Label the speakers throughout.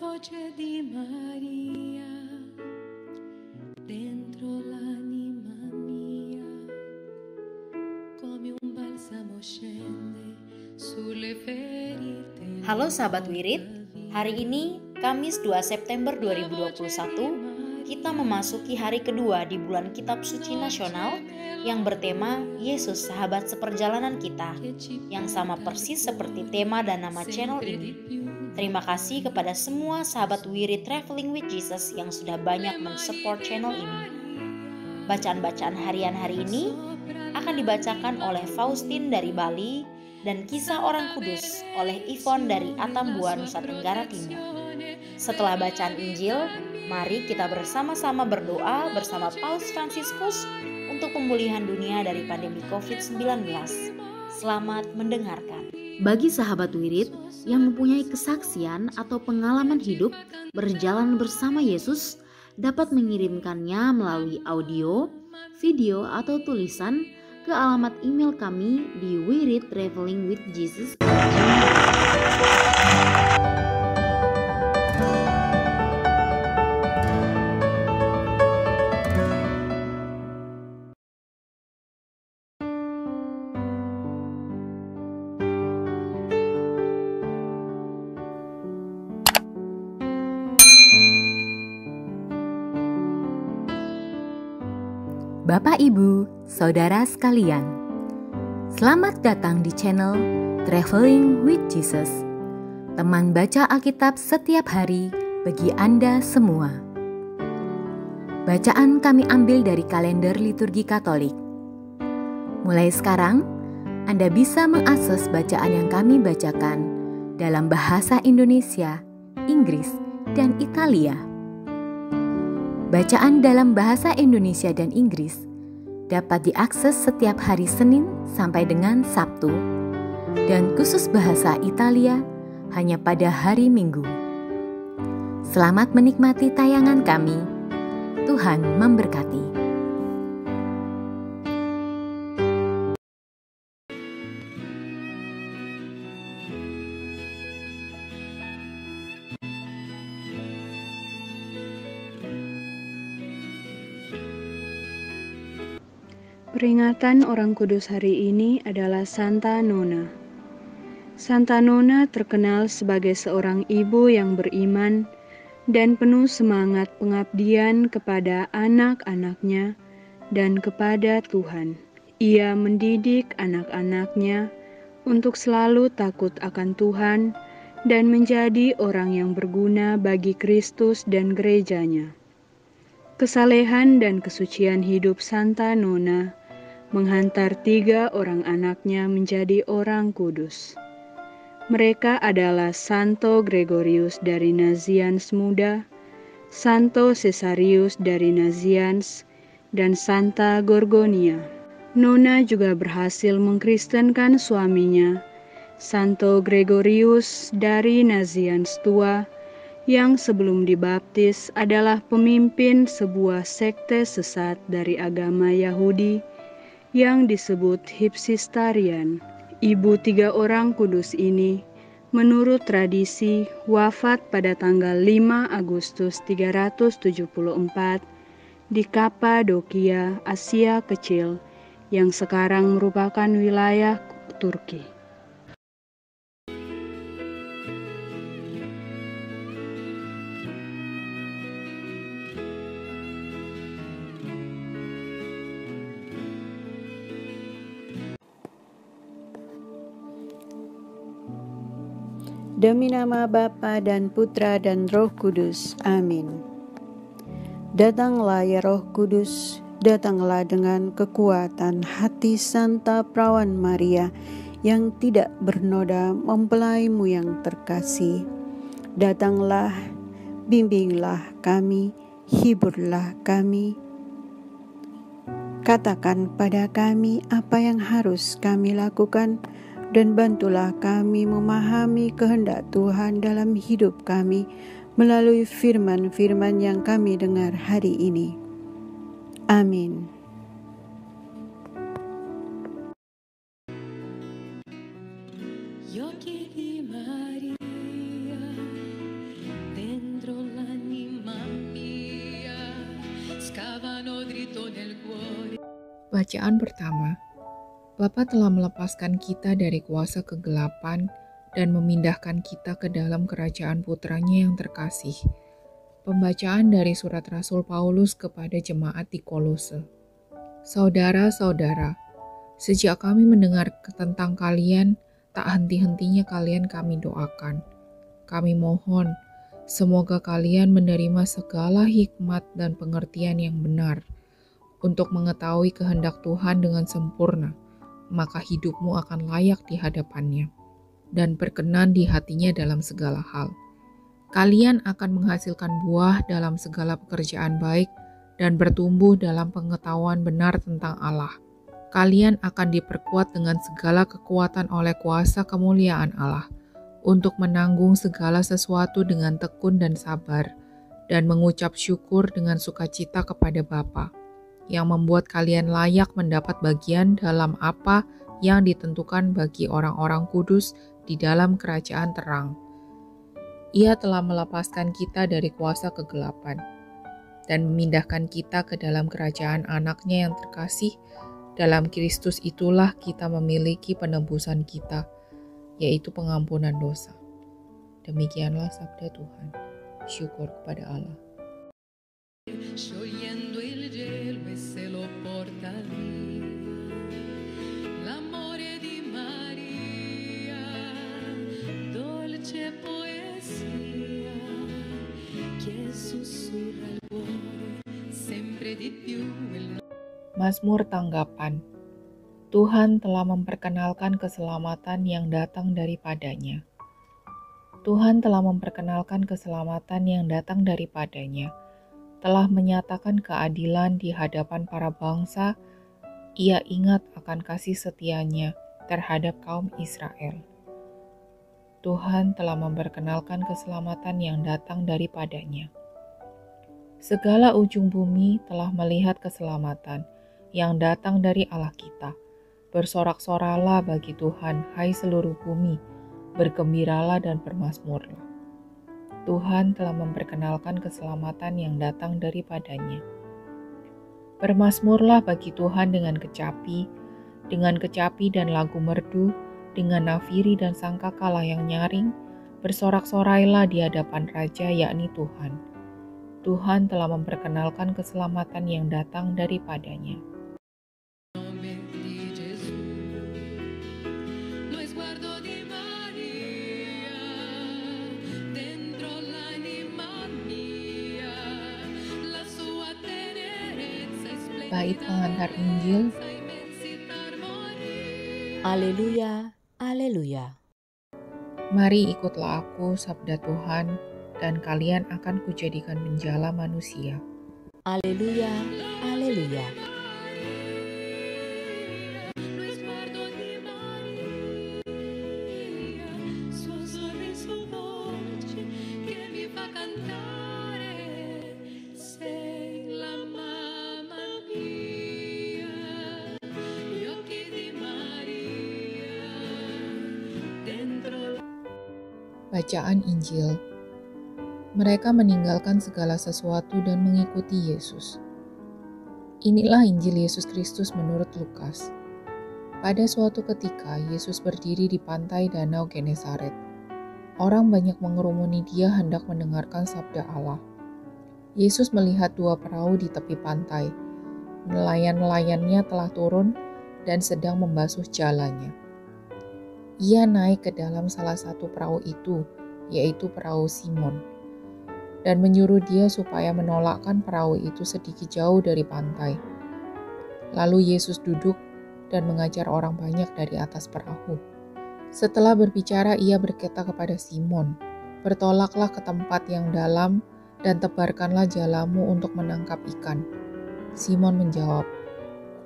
Speaker 1: voce di Maria dentro l'anima mia, come un balsamo scende sulle ferite.
Speaker 2: Halo sahabat Wirid, hari ini Kamis 2 September 2021 kita memasuki hari kedua di bulan Kitab Suci Nasional yang bertema Yesus Sahabat Seperjalanan Kita, yang sama persis seperti tema dan nama channel ini. Terima kasih kepada semua sahabat Wirid Traveling with Jesus yang sudah banyak mensupport channel ini. Bacaan-bacaan harian hari ini akan dibacakan oleh Faustin dari Bali dan Kisah Orang Kudus oleh Ivon dari Atambua, Nusa Tenggara Timur. Setelah bacaan Injil, mari kita bersama-sama berdoa bersama Paus Fransiskus untuk pemulihan dunia dari pandemi COVID-19. Selamat mendengarkan. Bagi sahabat Wirid yang mempunyai kesaksian atau pengalaman hidup berjalan bersama Yesus, dapat mengirimkannya melalui audio, video, atau tulisan ke alamat email kami di wiridtravelingwithjesus@gmail.com.
Speaker 3: Bapak, Ibu, Saudara sekalian, selamat datang di channel Traveling with Jesus, teman baca Alkitab setiap hari bagi Anda semua. Bacaan kami ambil dari kalender liturgi Katolik. Mulai sekarang, Anda bisa mengakses bacaan yang kami bacakan dalam bahasa Indonesia, Inggris, dan Italia. Bacaan dalam bahasa Indonesia dan Inggris dapat diakses setiap hari Senin sampai dengan Sabtu, dan khusus bahasa Italia hanya pada hari Minggu. Selamat menikmati tayangan kami. Tuhan memberkati.
Speaker 4: Peringatan Orang Kudus hari ini adalah Santa Nona. Santa Nona terkenal sebagai seorang ibu yang beriman dan penuh semangat pengabdian kepada anak-anaknya dan kepada Tuhan. Ia mendidik anak-anaknya untuk selalu takut akan Tuhan dan menjadi orang yang berguna bagi Kristus dan gerejanya. Kesalehan dan kesucian hidup Santa Nona menghantar 3 orang anaknya menjadi orang kudus. Mereka adalah Santo Gregorius dari Nazianz Muda, Santo Cesarius dari Nazianz, dan Santa Gorgonia. Nona juga berhasil mengkristenkan suaminya, Santo Gregorius dari Nazianz Tua, yang sebelum dibaptis adalah pemimpin sebuah sekte sesat dari agama Yahudi yang disebut Hipsistarian. Ibu 3 orang kudus ini, menurut tradisi, wafat pada tanggal 5 Agustus 374 di Kapadokia, Asia Kecil, yang sekarang merupakan wilayah Turki.
Speaker 5: Demi nama Bapa dan Putra dan Roh Kudus. Amin. Datanglah ya Roh Kudus, datanglah dengan kekuatan hati Santa Perawan Maria yang tidak bernoda mempelaimu yang terkasih. Datanglah, bimbinglah kami, hiburlah kami. Katakan pada kami apa yang harus kami lakukan, dan bantulah kami memahami kehendak Tuhan dalam hidup kami melalui firman-firman yang kami dengar hari ini. Amin.
Speaker 1: Gli occhi di Maria scavano dritto nel cuore.
Speaker 6: Bacaan pertama. Bapa telah melepaskan kita dari kuasa kegelapan dan memindahkan kita ke dalam kerajaan putranya yang terkasih. Pembacaan dari surat Rasul Paulus kepada jemaat di Kolose. Saudara-saudara, sejak kami mendengar tentang kalian, tak henti-hentinya kalian kami doakan. Kami mohon, semoga kalian menerima segala hikmat dan pengertian yang benar, untuk mengetahui kehendak Tuhan dengan sempurna, maka hidupmu akan layak di hadapannya, dan berkenan di hatinya dalam segala hal. Kalian akan menghasilkan buah dalam segala pekerjaan baik, dan bertumbuh dalam pengetahuan benar tentang Allah. Kalian akan diperkuat dengan segala kekuatan oleh kuasa kemuliaan Allah, untuk menanggung segala sesuatu dengan tekun dan sabar, dan mengucap syukur dengan sukacita kepada Bapa, yang membuat kalian layak mendapat bagian dalam apa yang ditentukan bagi orang-orang kudus di dalam kerajaan terang. Ia telah melepaskan kita dari kuasa kegelapan dan memindahkan kita ke dalam kerajaan anaknya yang terkasih. Dalam Kristus itulah kita memiliki penebusan kita, yaitu pengampunan dosa. Demikianlah sabda Tuhan. Syukur kepada Allah.
Speaker 1: Sciogliendo il gelo e se lo porta via l'amore di Maria, dolce poesia che sussurra il cuore sempre di più il
Speaker 6: Mazmur tanggapan. Tuhan telah memperkenalkan keselamatan yang datang daripadanya. Tuhan telah memperkenalkan keselamatan yang datang daripadanya. Telah menyatakan keadilan di hadapan para bangsa, ia ingat akan kasih setianya terhadap kaum Israel. Tuhan telah memperkenalkan keselamatan yang datang daripadanya. Segala ujung bumi telah melihat keselamatan yang datang dari Allah kita. Bersorak-soralah bagi Tuhan, hai seluruh bumi, bergembiralah dan bermazmurlah. Tuhan telah memperkenalkan keselamatan yang datang daripadanya. Bermazmurlah bagi Tuhan dengan kecapi dan lagu merdu, dengan nafiri dan sangkakala yang nyaring, bersorak-sorailah di hadapan Raja, yakni Tuhan. Tuhan telah memperkenalkan keselamatan yang datang daripadanya.
Speaker 1: nome di Gesù. Lo sguardo di Maria dentro l'anima mia, la sua tenerezza e splendida
Speaker 6: Bait pengantar Injil.
Speaker 1: immensità armonia.
Speaker 2: Haleluya, haleluya.
Speaker 6: Mari ikutlah aku, sabda Tuhan, dan kalian akan kujadikan penjala manusia.
Speaker 2: Haleluya, haleluya.
Speaker 1: Lo sguardo di Maria, suo sorriso dolce che mi fa cantare, sei la mamma mia, gli occhi di Maria dentro.
Speaker 6: Bacaan Injil. Mereka meninggalkan segala sesuatu dan mengikuti Yesus. Inilah Injil Yesus Kristus menurut Lukas. Pada suatu ketika, Yesus berdiri di pantai Danau Genesaret. Orang banyak mengerumuni dia hendak mendengarkan sabda Allah. Yesus melihat dua perahu di tepi pantai. Nelayan-nelayannya telah turun dan sedang membasuh jalannya. Ia naik ke dalam salah satu perahu itu, yaitu perahu Simon, dan menyuruh dia supaya menolakkan perahu itu sedikit jauh dari pantai. Lalu Yesus duduk dan mengajar orang banyak dari atas perahu. Setelah berbicara, ia berkata kepada Simon, "Bertolaklah ke tempat yang dalam dan tebarkanlah jalamu untuk menangkap ikan." Simon menjawab,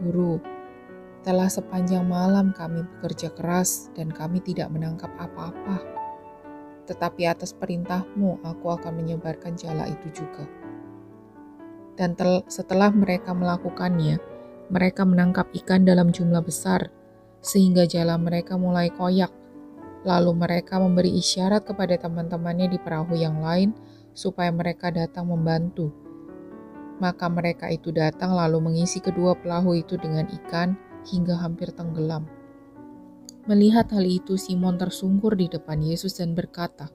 Speaker 6: "Guru, telah sepanjang malam kami bekerja keras dan kami tidak menangkap apa-apa. Tetapi atas perintahmu aku akan menyebarkan jala itu juga." Dan setelah mereka melakukannya, mereka menangkap ikan dalam jumlah besar, sehingga jala mereka mulai koyak. Lalu mereka memberi isyarat kepada teman-temannya di perahu yang lain, supaya mereka datang membantu. Maka mereka itu datang lalu mengisi kedua perahu itu dengan ikan hingga hampir tenggelam. Melihat hal itu, Simon tersungkur di depan Yesus dan berkata,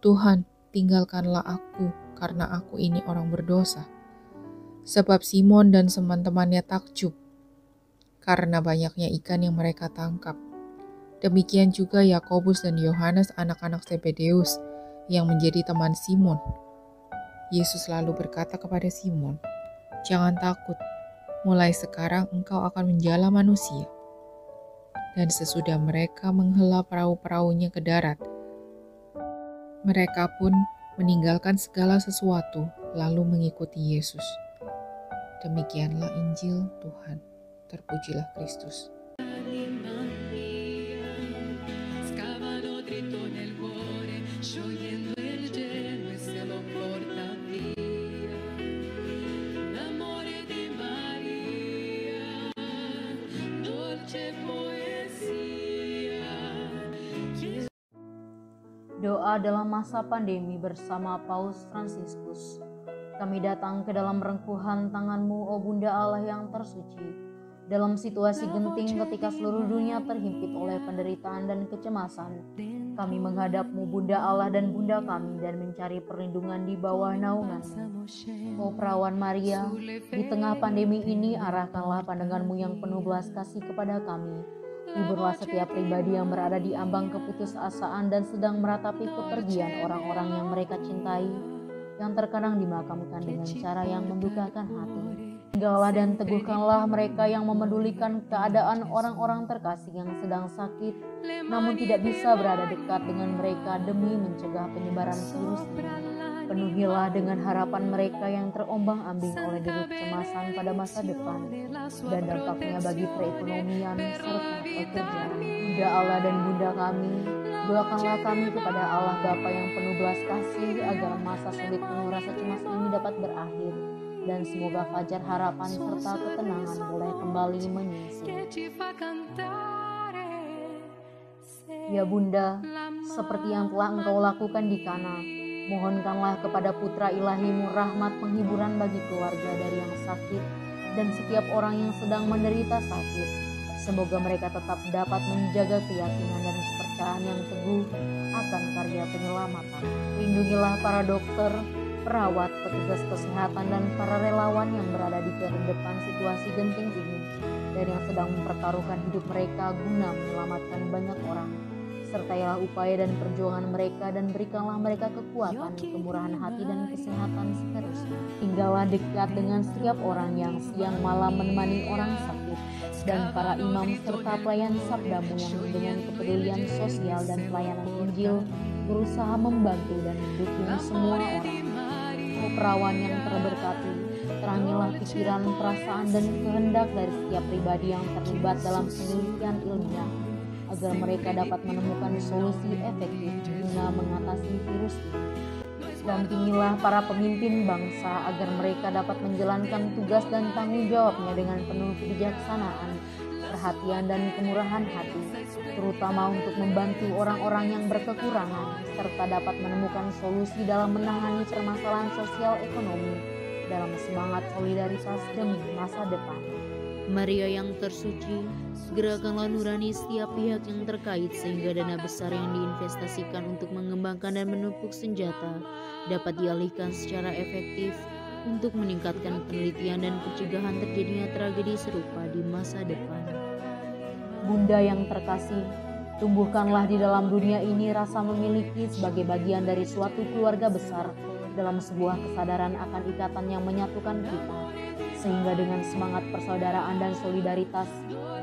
Speaker 6: "Tuhan, tinggalkanlah aku, karena aku ini orang berdosa." Sebab Simon dan teman-temannya takjub karena banyaknya ikan yang mereka tangkap. Demikian juga Yakobus dan Yohanes, anak-anak Zebedeus, yang menjadi teman Simon. Yesus lalu berkata kepada Simon, "Jangan takut, mulai sekarang engkau akan menjala manusia." Dan sesudah mereka menghela perahu-perahunya ke darat, mereka pun meninggalkan segala sesuatu lalu mengikuti Yesus. Demikianlah Injil Tuhan. Terpujilah Kristus.
Speaker 2: Doa dalam masa pandemi bersama Paus Fransiskus. Kami datang ke dalam rengkuhan tangan-Mu, O Bunda Allah yang tersuci. Dalam situasi genting ketika seluruh dunia terhimpit oleh penderitaan dan kecemasan, kami menghadap-Mu, Bunda Allah dan Bunda kami, dan mencari perlindungan di bawah naungan-Mu. O Perawan Maria, di tengah pandemi ini arahkanlah pandangan-Mu yang penuh belas kasih kepada kami. Hiburlah setiap pribadi yang berada di ambang keputusasaan dan sedang meratapi kepergian orang-orang yang mereka cintai, yang terkadang dimakamkan dengan cara yang mendukakan hati. Tinggallah dan teguhkanlah mereka yang memedulikan keadaan orang-orang terkasih yang sedang sakit, namun tidak bisa berada dekat dengan mereka demi mencegah penyebaran virus ini. Penuhilah dengan harapan mereka yang terombang-ambing oleh deru kecemasan pada masa depan dan dampaknya bagi perekonomian serta pekerjaan. Bunda Allah dan Bunda kami, doakanlah kami kepada Allah Bapa yang penuh belas kasih agar masa sulit penuh rasa cemas ini dapat berakhir dan semoga fajar harapan serta ketenangan boleh kembali menyisi. Ya Bunda, seperti yang telah Engkau lakukan di Kana, mohonkanlah kepada Putra Ilahi-Mu rahmat penghiburan bagi keluarga dari yang sakit dan setiap orang yang sedang menderita sakit. Semoga mereka tetap dapat menjaga keyakinan dan kepercayaan yang teguh akan karya penyelamatan. Lindungilah para dokter, perawat, petugas kesehatan, dan para relawan yang berada di terdepan situasi genting ini dan yang sedang mempertaruhkan hidup mereka guna menyelamatkan banyak orang. Sertailah upaya dan perjuangan mereka dan berikanlah mereka kekuatan, kemurahan hati, dan kesehatan seterusnya. Tinggallah dekat dengan setiap orang yang siang malam menemani orang sakit dan para imam serta pelayan sabda-Mu yang dengan kepedulian sosial dan pelayanan Injil berusaha membantu dan mendukung semua orang. O Perawan yang terberkati, terangilah pikiran, perasaan, dan kehendak dari setiap pribadi yang terlibat dalam penelitian ilmiah, agar mereka dapat menemukan solusi efektif guna mengatasi virus ini. Dampingilah para pemimpin bangsa agar mereka dapat menjalankan tugas dan tanggung jawabnya dengan penuh kebijaksanaan, perhatian, dan kemurahan hati, terutama untuk membantu orang-orang yang berkekurangan, serta dapat menemukan solusi dalam menangani permasalahan sosial ekonomi dalam semangat solidaritas demi masa depan.
Speaker 7: Maria yang tersuci, gerakanlah nurani setiap pihak yang terkait sehingga dana besar yang diinvestasikan untuk mengembangkan dan menumpuk senjata dapat dialihkan secara efektif untuk meningkatkan penelitian dan pencegahan terjadinya tragedi serupa di masa depan.
Speaker 2: Bunda yang terkasih, tumbuhkanlah di dalam dunia ini rasa memiliki sebagai bagian dari suatu keluarga besar dalam sebuah kesadaran akan ikatan yang menyatukan kita. Sehingga dengan semangat persaudaraan dan solidaritas,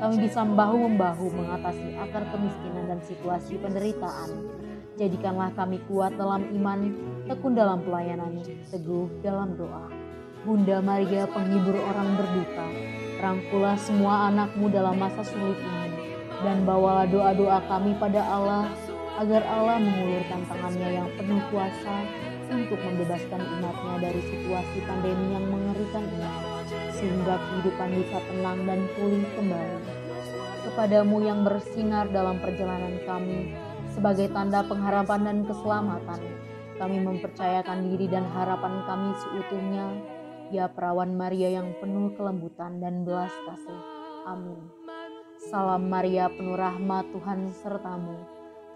Speaker 2: kami bisa bahu-membahu mengatasi akar kemiskinan dan situasi penderitaan. Jadikanlah kami kuat dalam iman, tekun dalam pelayanan, teguh dalam doa. Bunda Maria, penghibur orang berduka, rangkulah semua anak-Mu dalam masa sulit ini, dan bawalah doa-doa kami pada Allah, agar Allah mengulurkan tangannya yang penuh kuasa untuk membebaskan umat-Nya dari situasi pandemi yang mengerikan ini, sehingga kehidupan bisa tenang dan pulih kembali. Kepadamu yang bersinar dalam perjalanan kami, sebagai tanda pengharapan dan keselamatan, kami mempercayakan diri dan harapan kami seutuhnya, Ya perawan Maria yang penuh kelembutan dan belas kasih. Amin. Salam Maria, penuh rahmat, Tuhan sertamu.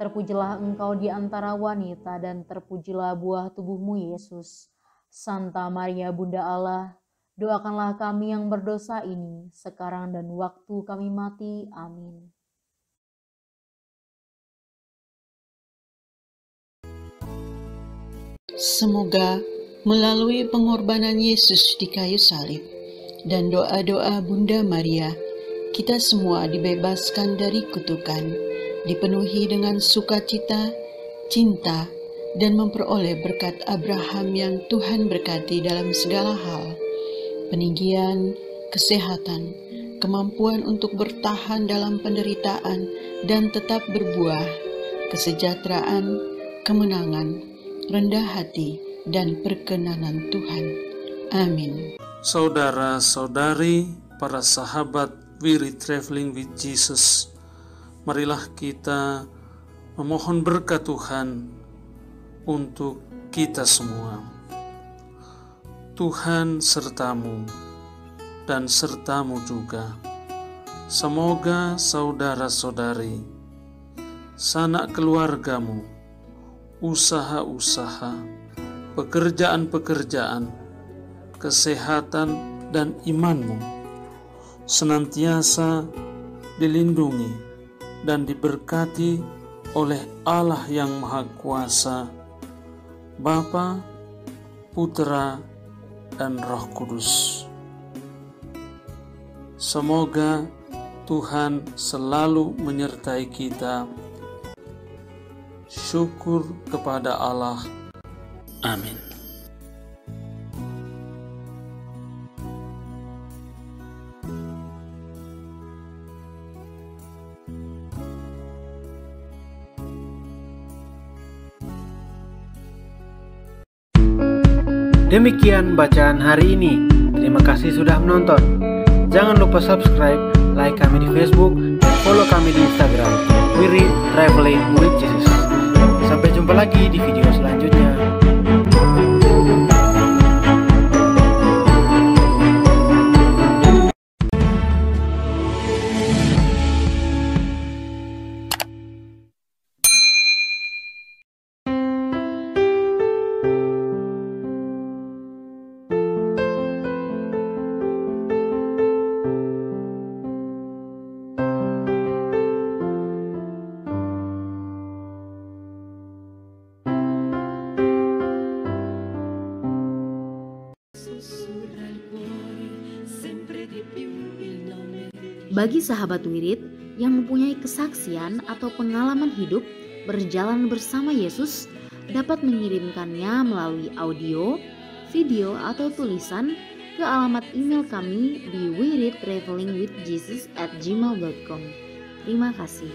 Speaker 2: Terpujilah engkau di antara wanita dan terpujilah buah tubuhmu Yesus. Santa Maria Bunda Allah, doakanlah kami yang berdosa ini, sekarang dan waktu kami mati. Amin.
Speaker 5: Semoga melalui pengorbanan Yesus di kayu salib dan doa-doa Bunda Maria, kita semua dibebaskan dari kutukan, dipenuhi dengan sukacita, cinta, dan memperoleh berkat Abraham yang Tuhan berkati dalam segala hal, peninggian, kesehatan, kemampuan untuk bertahan dalam penderitaan dan tetap berbuah, kesejahteraan, kemenangan, rendah hati, dan perkenanan Tuhan. Amin.
Speaker 8: Saudara-saudari, para sahabat Wirid Traveling with Jesus, marilah kita memohon berkat Tuhan untuk kita semua. Tuhan sertamu dan sertamu juga. Semoga saudara-saudari, sanak keluargamu, usaha-usaha, pekerjaan-pekerjaan, kesehatan, dan imanmu senantiasa dilindungi dan diberkati oleh Allah yang Maha Kuasa, Bapa, Putra, dan Roh Kudus. Semoga Tuhan selalu menyertai kita. Syukur kepada Allah. Amin.
Speaker 9: Demikian bacaan hari ini. Terima kasih sudah menonton. Jangan lupa subscribe, like kami di Facebook, dan follow kami di Instagram. Wirid Traveling with Jesus. Sampai jumpa lagi di video selanjutnya.
Speaker 2: Bagi sahabat wirid yang mempunyai kesaksian atau pengalaman hidup berjalan bersama Yesus, dapat mengirimkannya melalui audio, video, atau tulisan ke alamat email kami di wiridtravelingwithjesus@gmail.com. Terima kasih.